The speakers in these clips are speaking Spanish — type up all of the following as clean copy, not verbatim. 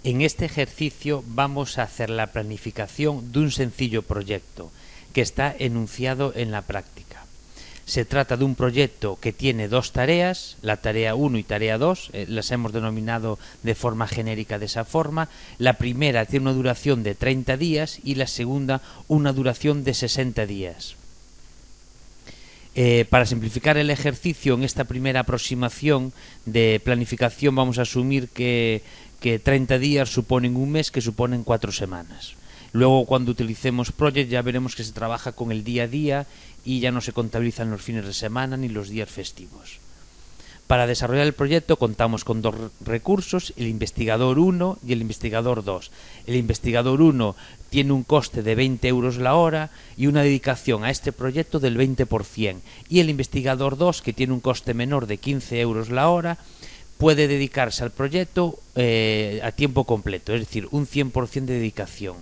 En este ejercicio vamos a hacer la planificación de un sencillo proyecto que está enunciado en la práctica. Se trata de un proyecto que tiene dos tareas, la tarea 1 y tarea 2, las hemos denominado de forma genérica de esa forma. La primera tiene una duración de 30 días y la segunda una duración de 60 días. Para simplificar el ejercicio, en esta primera aproximación de planificación vamos a asumir que 30 días suponen un mes, que suponen 4 semanas. Luego, cuando utilicemos Project, ya veremos que se trabaja con el día a día y ya no se contabilizan los fines de semana ni los días festivos. Para desarrollar el proyecto contamos con dos recursos, el investigador 1 y el investigador 2. El investigador 1 tiene un coste de 20 euros la hora y una dedicación a este proyecto del 20%. Y el investigador 2, que tiene un coste menor de 15 euros la hora, puede dedicarse al proyecto a tiempo completo, es decir, un 100% de dedicación.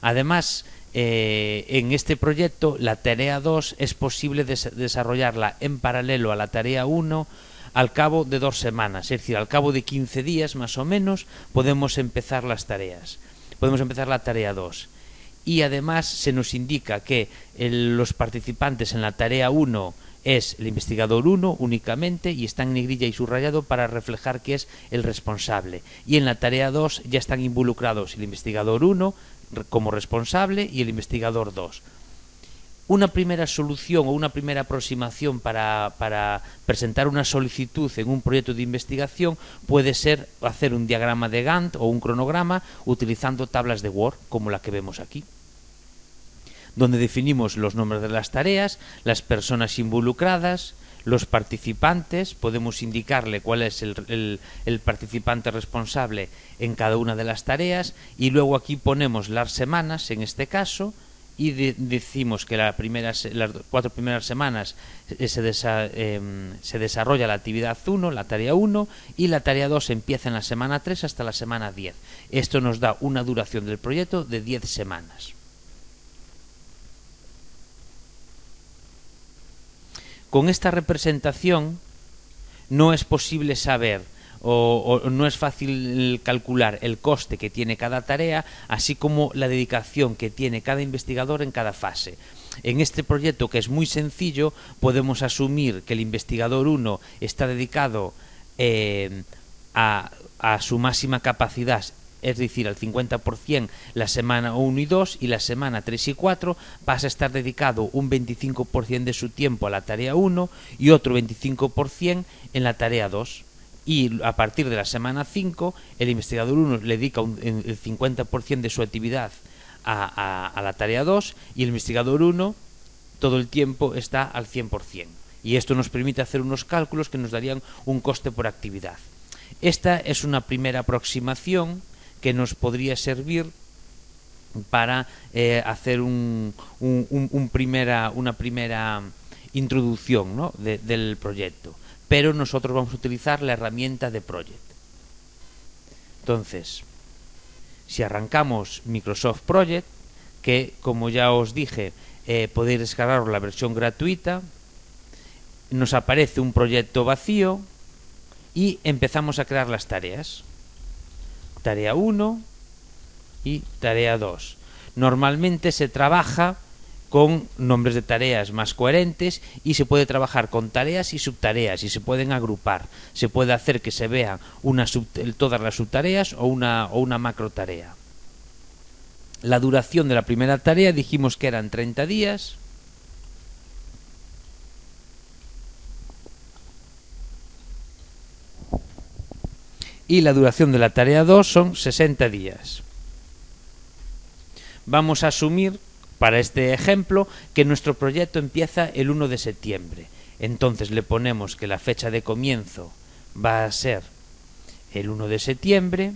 Además, en este proyecto, la tarea 2 es posible desarrollarla en paralelo a la tarea 1 al cabo de 2 semanas, es decir, al cabo de 15 días más o menos podemos empezar las tareas, podemos empezar la tarea 2. Y además se nos indica que los participantes en la tarea 1 es el investigador 1 únicamente y está en negrilla y subrayado para reflejar que es el responsable. Y en la tarea 2 ya están involucrados el investigador 1 como responsable y el investigador 2. Una primera solución o una primera aproximación para presentar una solicitud en un proyecto de investigación puede ser hacer un diagrama de Gantt o un cronograma utilizando tablas de Word como la que vemos aquí, donde definimos los nombres de las tareas, las personas involucradas, los participantes, podemos indicarle cuál es el participante responsable en cada una de las tareas y luego aquí ponemos las semanas en este caso y decimos que las 4 primeras semanas se desarrolla la actividad 1, la tarea 1 y la tarea 2 empieza en la semana 3 hasta la semana 10. Esto nos da una duración del proyecto de 10 semanas. Con esta representación no es posible saber o no es fácil calcular el coste que tiene cada tarea, así como la dedicación que tiene cada investigador en cada fase. En este proyecto, que es muy sencillo, podemos asumir que el investigador 1 está dedicado a su máxima capacidad, es decir, al 50% la semana 1 y 2 y la semana 3 y 4 pasa a estar dedicado un 25% de su tiempo a la tarea 1 y otro 25% en la tarea 2. Y a partir de la semana 5 el investigador 1 le dedica el 50% de su actividad a la tarea 2 y el investigador 1 todo el tiempo está al 100%. Y esto nos permite hacer unos cálculos que nos darían un coste por actividad. Esta es una primera aproximación que nos podría servir para hacer una primera introducción, ¿no?, del proyecto. Pero nosotros vamos a utilizar la herramienta de Project. Entonces, si arrancamos Microsoft Project, que como ya os dije, podéis descargar la versión gratuita, nos aparece un proyecto vacío y empezamos a crear las tareas. Tarea 1 y tarea 2. Normalmente se trabaja con nombres de tareas más coherentes y se puede trabajar con tareas y subtareas y se pueden agrupar. Se puede hacer que se vean todas las subtareas o una macro tarea. La duración de la primera tarea dijimos que eran 30 días. Y la duración de la tarea 2 son 60 días. Vamos a asumir, para este ejemplo, que nuestro proyecto empieza el 1 de septiembre. Entonces le ponemos que la fecha de comienzo va a ser el 1 de septiembre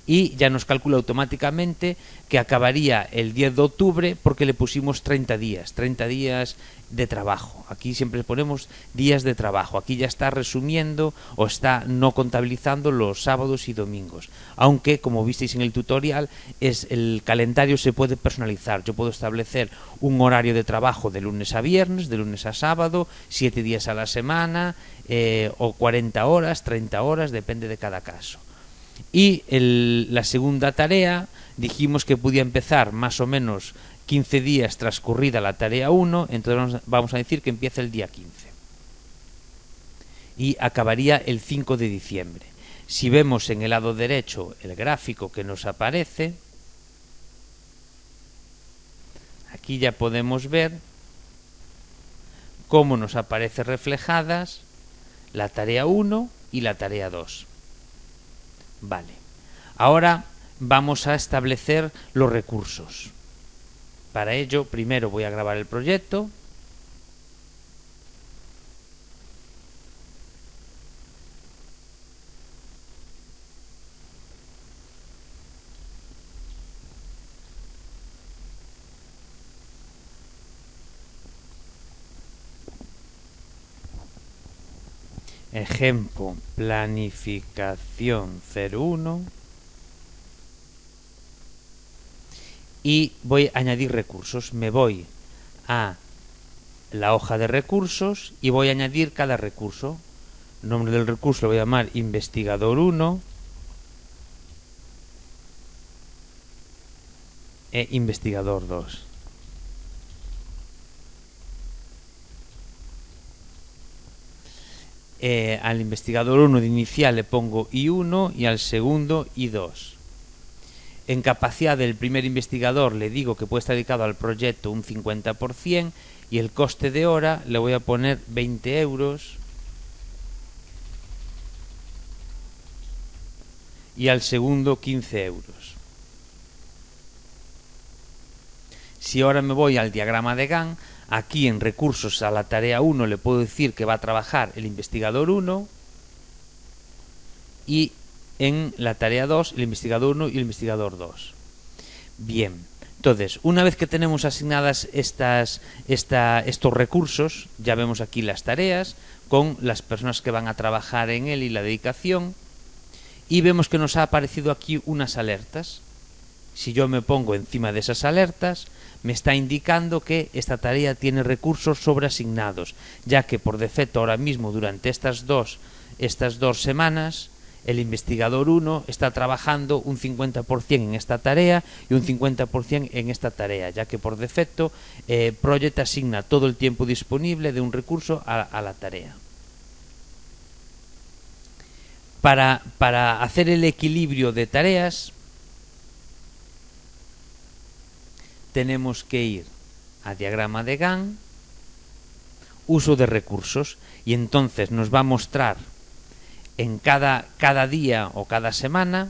y ya nos calcula automáticamente que acabaría el 10 de octubre porque le pusimos 30 días de trabajo. Aquí siempre ponemos días de trabajo. Aquí ya está resumiendo o está no contabilizando los sábados y domingos. Aunque, como visteis en el tutorial, el calendario se puede personalizar. Yo puedo establecer un horario de trabajo de lunes a viernes, de lunes a sábado, 7 días a la semana, o 40 horas, 30 horas, depende de cada caso. Y la segunda tarea dijimos que podía empezar más o menos 15 días transcurrida la tarea 1, entonces vamos a decir que empieza el día 15 y acabaría el 5 de diciembre. Si vemos en el lado derecho el gráfico que nos aparece, aquí ya podemos ver cómo nos aparecen reflejadas la tarea 1 y la tarea 2. Vale, ahora vamos a establecer los recursos. Para ello, primero voy a grabar el proyecto. Ejemplo, planificación 01. Y voy a añadir recursos. Me voy a la hoja de recursos y voy a añadir cada recurso. El nombre del recurso lo voy a llamar investigador 1 e investigador 2. Al investigador 1 de inicial le pongo I1 y al segundo I2. En capacidad del primer investigador le digo que puede estar dedicado al proyecto un 50% y el coste de hora le voy a poner 20 euros y al segundo 15 euros. Si ahora me voy al diagrama de Gantt, aquí en recursos a la tarea 1 le puedo decir que va a trabajar el investigador 1 y en la tarea 2 el investigador 1 y el investigador 2. Bien, entonces una vez que tenemos asignadas estos recursos, ya vemos aquí las tareas con las personas que van a trabajar en él y la dedicación, y vemos que nos ha aparecido aquí unas alertas. Si yo me pongo encima de esas alertas, me está indicando que esta tarea tiene recursos sobreasignados, ya que por defecto ahora mismo durante estas dos semanas el investigador 1 está trabajando un 50% en esta tarea y un 50% en esta tarea, ya que por defecto Project asigna todo el tiempo disponible de un recurso a la tarea. Para hacer el equilibrio de tareas tenemos que ir a diagrama de Gantt, uso de recursos, y entonces nos va a mostrar en cada día o cada semana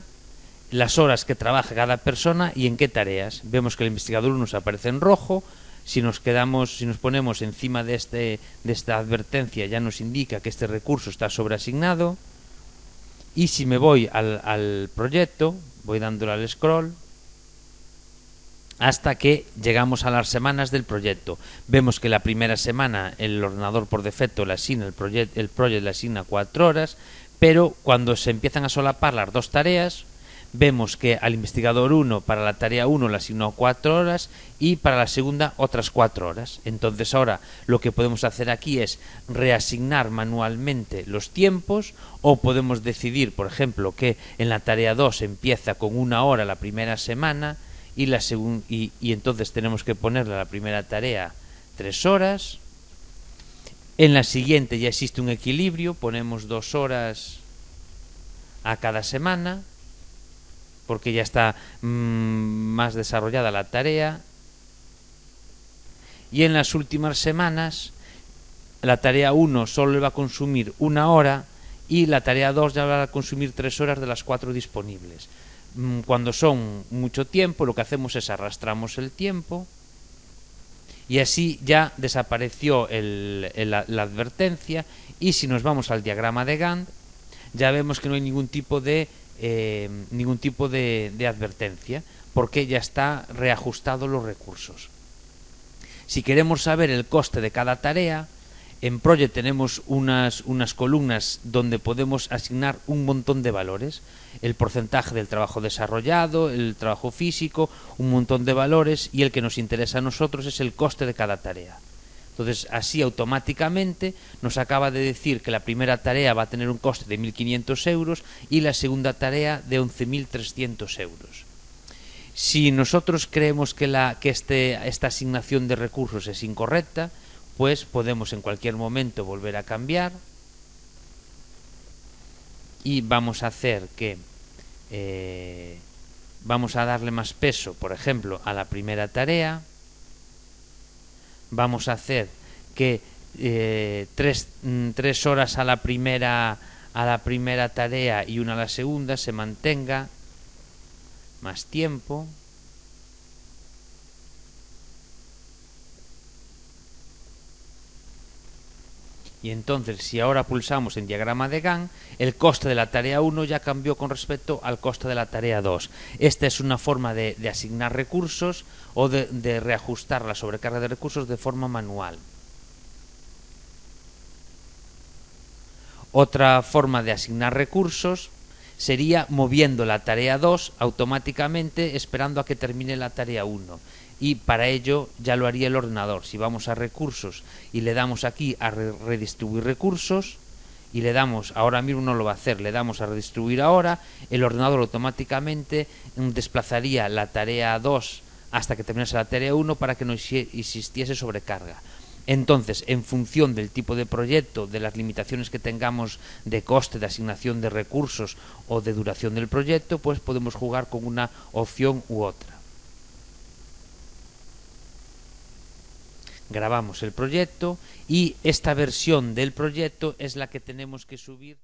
las horas que trabaja cada persona y en qué tareas. Vemos que el investigador 1 nos aparece en rojo. Si nos ponemos encima de esta advertencia, ya nos indica que este recurso está sobreasignado. Y si me voy al proyecto, voy dándole al scroll hasta que llegamos a las semanas del proyecto. Vemos que la primera semana el ordenador por defecto le asigna el proyecto le asigna 4 horas, pero cuando se empiezan a solapar las dos tareas, vemos que al investigador 1 para la tarea 1 le asignó 4 horas y para la segunda otras 4 horas. Entonces ahora lo que podemos hacer aquí es reasignar manualmente los tiempos, o podemos decidir, por ejemplo, que en la tarea 2 empieza con 1 hora la primera semana y entonces tenemos que ponerle a la primera tarea 3 horas. En la siguiente ya existe un equilibrio, ponemos 2 horas a cada semana, porque ya está más desarrollada la tarea. Y en las últimas semanas la tarea 1 solo le va a consumir 1 hora y la tarea 2 ya va a consumir 3 horas de las 4 disponibles. Cuando son mucho tiempo, lo que hacemos es arrastramos el tiempo y así ya desapareció la advertencia. Y si nos vamos al diagrama de Gantt, ya vemos que no hay ningún tipo de advertencia, porque ya está reajustado los recursos. Si queremos saber el coste de cada tarea, en Project tenemos unas columnas donde podemos asignar un montón de valores: el porcentaje del trabajo desarrollado, el trabajo físico, un montón de valores, y el que nos interesa a nosotros es el coste de cada tarea. Entonces, así automáticamente nos acaba de decir que la primera tarea va a tener un coste de 1.500 euros y la segunda tarea de 11.300 euros. Si nosotros creemos que esta asignación de recursos es incorrecta, pues podemos en cualquier momento volver a cambiar y vamos a hacer que vamos a darle más peso, por ejemplo, a la primera tarea. Vamos a hacer que 3 horas a la primera tarea y 1 a la segunda se mantenga más tiempo. Y entonces, si ahora pulsamos en diagrama de Gantt, el coste de la tarea 1 ya cambió con respecto al coste de la tarea 2. Esta es una forma de asignar recursos o de reajustar la sobrecarga de recursos de forma manual. Otra forma de asignar recursos sería moviendo la tarea 2 automáticamente esperando a que termine la tarea 1. Y para ello ya lo haría el ordenador. Si vamos a recursos y le damos aquí a redistribuir recursos y le damos, ahora mismo no lo va a hacer, le damos a redistribuir ahora, el ordenador automáticamente desplazaría la tarea 2 hasta que terminase la tarea 1 para que no existiese sobrecarga. Entonces, en función del tipo de proyecto, de las limitaciones que tengamos de coste, de asignación de recursos o de duración del proyecto, pues podemos jugar con una opción u otra. Grabamos el proyecto y esta versión del proyecto es la que tenemos que subir